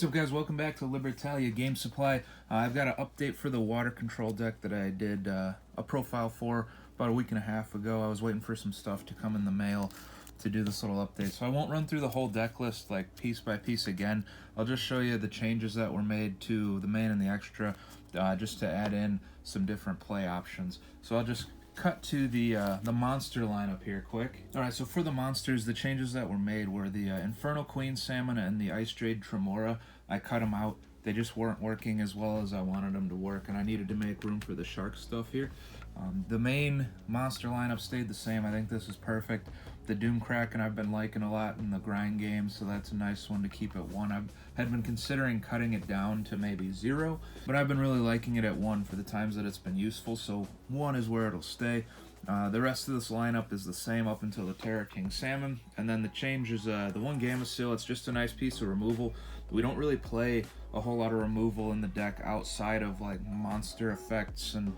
What's up, guys? Welcome back to Libertalia Game Supply. I've got an update for the water control deck that I did a profile for about a week and a half ago. I was waiting for some stuff to come in the mail to do this little update, so I won't run through the whole deck list like piece by piece again. I'll just show you the changes that were made to the main and the extra, just to add in some different play options. So I'll just cut to the monster lineup here quick. Alright, so for the monsters, the changes that were made were the Infernal Queen Salmon and the Ice Jade Tremora. I cut them out. They just weren't working as well as I wanted them to work, and I needed to make room for the shark stuff here. The main monster lineup stayed the same. I think this is perfect. The Doomkraken I've been liking a lot in the grind game, so that's a nice one to keep at 1. I had been considering cutting it down to maybe 0, but I've been really liking it at 1 for the times that it's been useful, so 1 is where it'll stay. The rest of this lineup is the same up until the Terra King Salmon, and then the change is the one Gameciel. It's just a nice piece of removal. We don't really play a whole lot of removal in the deck outside of like monster effects, and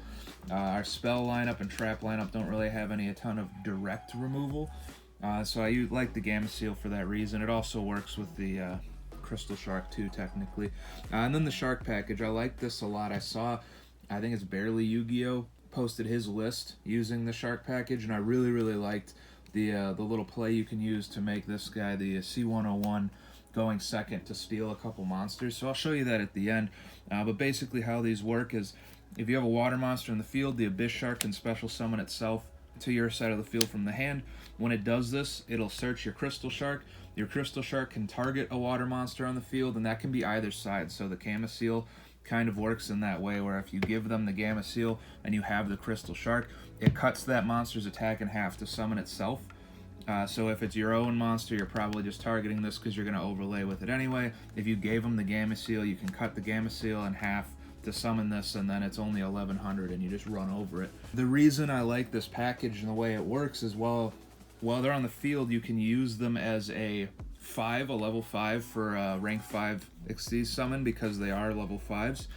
our spell lineup and trap lineup don't really have a ton of direct removal. So I like the Gameciel for that reason. It also works with the Crystal Shark too, technically. And then the Shark package, I like this a lot. I think it's Barely Yu-Gi-Oh! Posted his list using the Shark package, and I really liked the little play you can use to make this guy the C101 going second to steal a couple monsters. So I'll show you that at the end. But basically how these work is, if you have a water monster in the field, the Abyss Shark can special summon itself to your side of the field from the hand. When it does this, it'll search your Crystal Shark. Your Crystal Shark can target a water monster on the field, and that can be either side. So the Gameciel kind of works in that way, where if you give them the Gameciel and you have the Crystal Shark, it cuts that monster's attack in half to summon itself. So if it's your own monster, you're probably just targeting this because you're going to overlay with it anyway. If you gave them the Gameciel, you can cut the Gameciel in half to summon this, and then it's only 1100 and you just run over it. The reason I like this package and the way it works is, while they're on the field, you can use them as a level 5 for rank 5 Xyz summon, because they are level 5s.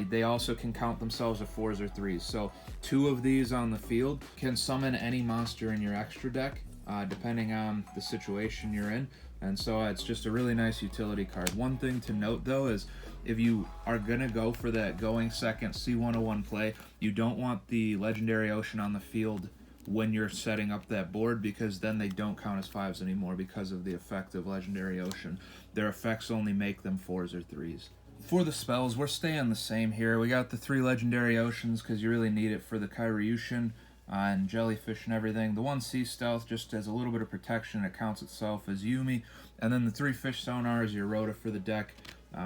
They also can count themselves as 4s or 3s. So 2 of these on the field can summon any monster in your extra deck, depending on the situation you're in. And so it's just a really nice utility card. One thing to note though is, if you are going to go for that going second C101 play, you don't want the Legendary Ocean on the field when you're setting up that board, because then they don't count as 5s anymore because of the effect of Legendary Ocean. Their effects only make them 4s or 3s. For the spells, we're staying the same here. We got the 3 Legendary Oceans because you really need it for the Kairyushin and Jellyfish and everything. The 1 Sea Stealth just has a little bit of protection. It counts itself as Yuumi. And then the 3 Fish Sonar is your Rhoda for the deck.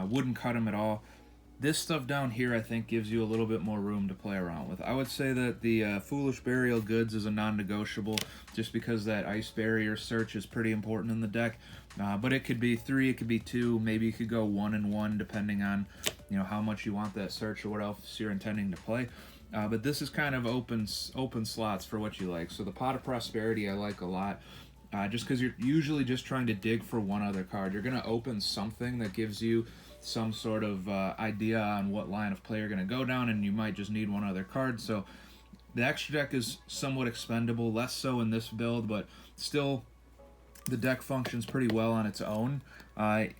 Wouldn't cut them at all. This stuff down here, I think, gives you a little bit more room to play around with. I would say that the Foolish Burial Goods is a non-negotiable, just because that Ice Barrier search is pretty important in the deck. But it could be 3, it could be 2, maybe you could go 1 and 1, depending on how much you want that search or what else you're intending to play. But this is kind of open slots for what you like. So the Pot of Prosperity I like a lot. Just because you're usually just trying to dig for one other card. You're going to open something that gives you some sort of idea on what line of play you're going to go down, and you might just need one other card. So the extra deck is somewhat expendable, less so in this build, but still the deck functions pretty well on its own,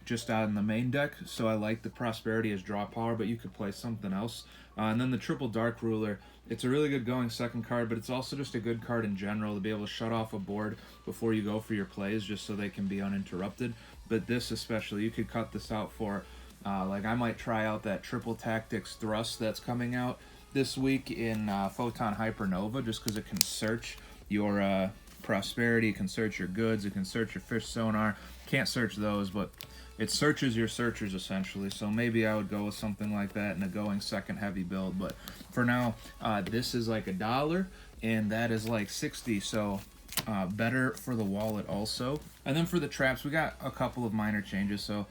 just out in the main deck. So I like the Prosperity as draw power, but you could play something else. And then the Triple Dark Ruler, it's a really good going second card, but it's also just a good card in general to be able to shut off a board before you go for your plays, just so they can be uninterrupted. But this especially, you could cut this out for, like I might try out that Triple Tactics Thrust that's coming out this week in Photon Hypernova, just because it can search your Prosperity, it can search your goods, it can search your Fish Sonar. Can't search those, but it searches your searchers essentially. So maybe I would go with something like that in a going second heavy build. But for now, this is like $1 and that is like 60, so better for the wallet also. And then for the traps, we got a couple of minor changes. So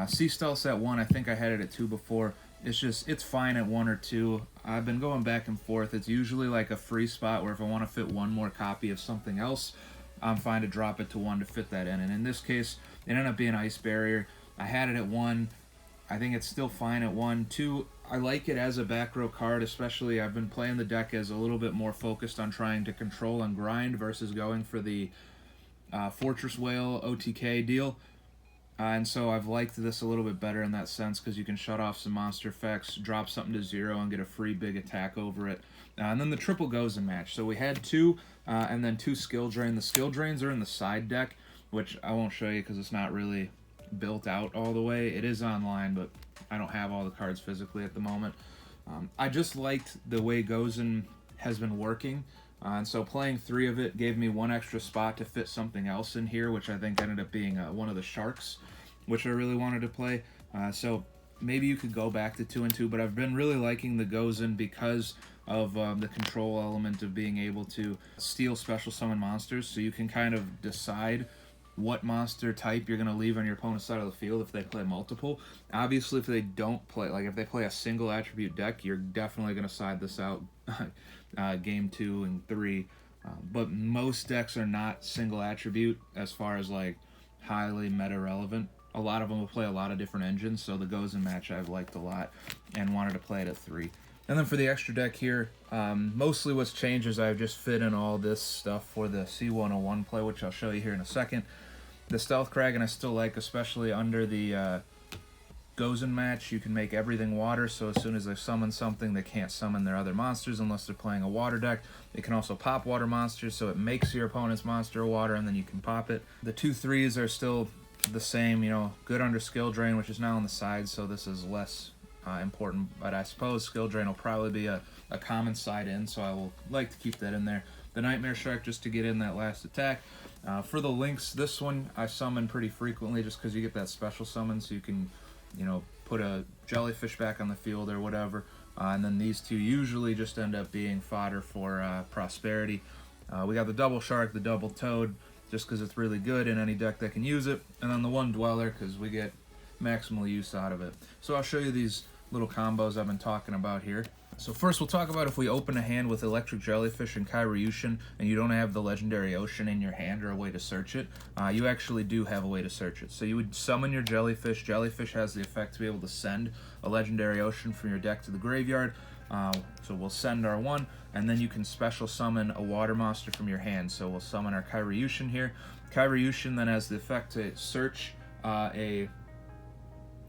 Sea Stealth's at 1. I think I had it at 2 before. It's fine at 1 or 2. I've been going back and forth. It's usually like a free spot where if I want to fit one more copy of something else, I'm fine to drop it to 1 to fit that in. And in this case, it ended up being Ice Barrier. I had it at 1. I think it's still fine at 1. 2, I like it as a back row card, especially I've been playing the deck as a little bit more focused on trying to control and grind versus going for the Fortress Whale OTK deal. And so I've liked this a little bit better in that sense because you can shut off some monster effects, drop something to 0, and get a free big attack over it. And then the triple Gozen match. So we had 2, and then 2 skill drain. The skill drains are in the side deck, which I won't show you because it's not really built out all the way. It is online, but I don't have all the cards physically at the moment. I just liked the way Gozen has been working. And so playing 3 of it gave me 1 extra spot to fit something else in here, which I think ended up being one of the sharks, which I really wanted to play. So maybe you could go back to 2 and 2, but I've been really liking the Gozen because of the control element of being able to steal special summon monsters, so you can kind of decide what monster type you're going to leave on your opponent's side of the field if they play multiple. Obviously, if they don't play, like if they play a single attribute deck, you're definitely going to side this out game 2 and 3. But most decks are not single attribute as far as like highly meta relevant. A lot of them will play a lot of different engines, so the Gozen match I've liked a lot and wanted to play it at 3. And then for the extra deck here, mostly what's changed is I've just fit in all this stuff for the C101 play, which I'll show you here in a second. The Stealth Kraken I still like, especially under the Gozen match. You can make everything water, so as soon as they summon something, they can't summon their other monsters unless they're playing a water deck. It can also pop water monsters, so it makes your opponent's monster water, and then you can pop it. The 2/3s are still the same, you know, good under skill drain, which is now on the side, so this is less important, but I suppose skill drain will probably be a common side in, so I will like to keep that in there. The Nightmare Shark just to get in that last attack. For the links, this one I summon pretty frequently just because you get that special summon, so you can, you know, put a jellyfish back on the field or whatever. And then these 2 usually just end up being fodder for prosperity. We got the double shark, the double toad, just because it's really good in any deck that can use it. And then the 1 dweller because we get maximal use out of it. So I'll show you these little combos I've been talking about here. So first we'll talk about if we open a hand with Electric Jellyfish and Kairyushin and you don't have the Legendary Ocean in your hand or a way to search it, you actually do have a way to search it. So you would summon your Jellyfish. Jellyfish has the effect to be able to send a Legendary Ocean from your deck to the graveyard. So we'll send our 1, and then you can special summon a water monster from your hand. So we'll summon our Kairyushin here. Kairyushin then has the effect to search a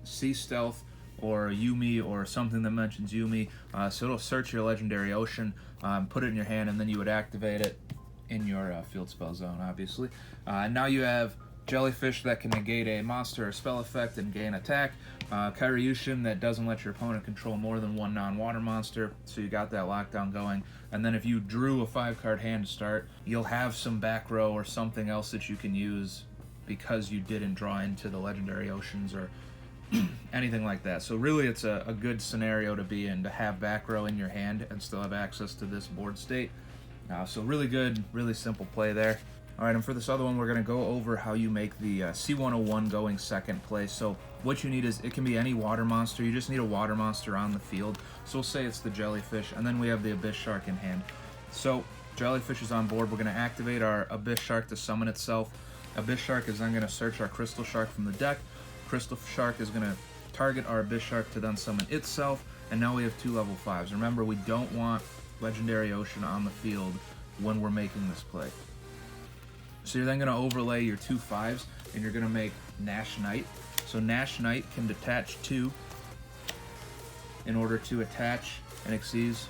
Sea Stealth or Yuumi or something that mentions Yuumi. So it'll search your Legendary Ocean, put it in your hand, and then you would activate it in your field spell zone, obviously. And now you have Jellyfish that can negate a monster or spell effect and gain attack. Kairyushin that doesn't let your opponent control more than 1 non-water monster, so you got that lockdown going. And then if you drew a 5-card hand to start, you'll have some back row or something else that you can use because you didn't draw into the Legendary Oceans or anything like that. So really it's a good scenario to be in, to have back row in your hand and still have access to this board state. So really good, really simple play there. Alright, and for this other one we're going to go over how you make the C101 going second place. So what you need is, it can be any water monster, you just need a water monster on the field. So we'll say it's the Jellyfish, and then we have the Abyss Shark in hand. So Jellyfish is on board, we're going to activate our Abyss Shark to summon itself. Abyss Shark is then going to search our Crystal Shark from the deck. Crystal Shark is going to target our Abyss Shark to then summon itself, and now we have 2 level 5s. Remember, we don't want Legendary Ocean on the field when we're making this play. So you're then going to overlay your 2 5s, and you're going to make Nash Knight. So Nash Knight can detach 2 in order to attach an Xyz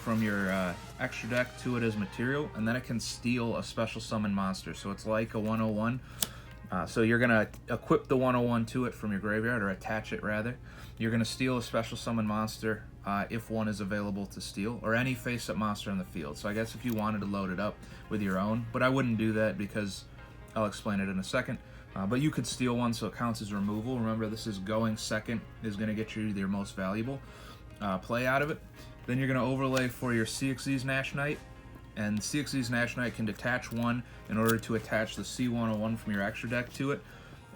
from your extra deck to it as material, and then it can steal a special summon monster. So it's like a 101. So you're going to equip the 101 to it from your graveyard, or attach it rather. You're going to steal a special summon monster if 1 is available to steal, or any face-up monster on the field. So I guess if you wanted to load it up with your own, but I wouldn't do that because I'll explain it in a second. But you could steal 1, so it counts as removal. Remember, this is going second is going to get you your most valuable play out of it. Then you're going to overlay for your CXZ's Nash Knight. And CXZ's Nash Knight can detach 1 in order to attach the C101 from your extra deck to it.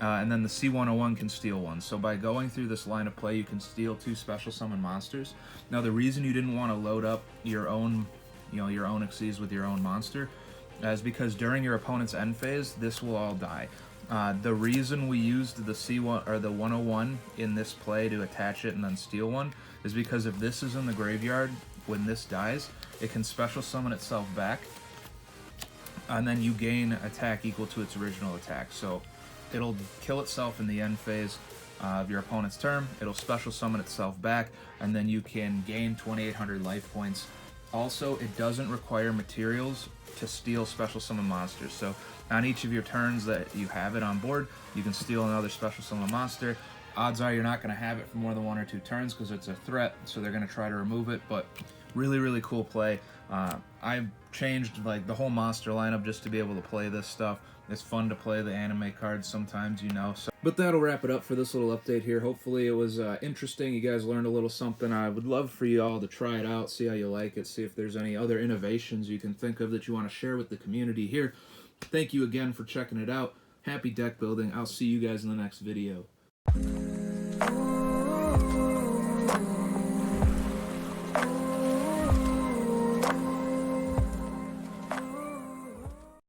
And then the C101 can steal 1. So by going through this line of play, you can steal 2 special summon monsters. Now the reason you didn't want to load up your own, your own Xyz with your own monster is because during your opponent's end phase, this will all die. The reason we used the C1 or the 101 in this play to attach it and then steal 1 is because if this is in the graveyard when this dies, it can special summon itself back, and then you gain attack equal to its original attack. So it'll kill itself in the end phase of your opponent's turn. It'll special summon itself back, and then you can gain 2,800 life points. Also, it doesn't require materials to steal special summon monsters. So on each of your turns that you have it on board, you can steal another special summon monster. Odds are you're not going to have it for more than 1 or 2 turns because it's a threat, so they're going to try to remove it, but really, really cool play. I've changed like the whole monster lineup just to be able to play this stuff. It's fun to play the anime cards sometimes, you know. So, but that'll wrap it up for this little update here. Hopefully it was interesting. You guys learned a little something. I would love for you all to try it out, see how you like it, see if there's any other innovations you can think of that you want to share with the community here. Thank you again for checking it out. Happy deck building. I'll see you guys in the next video.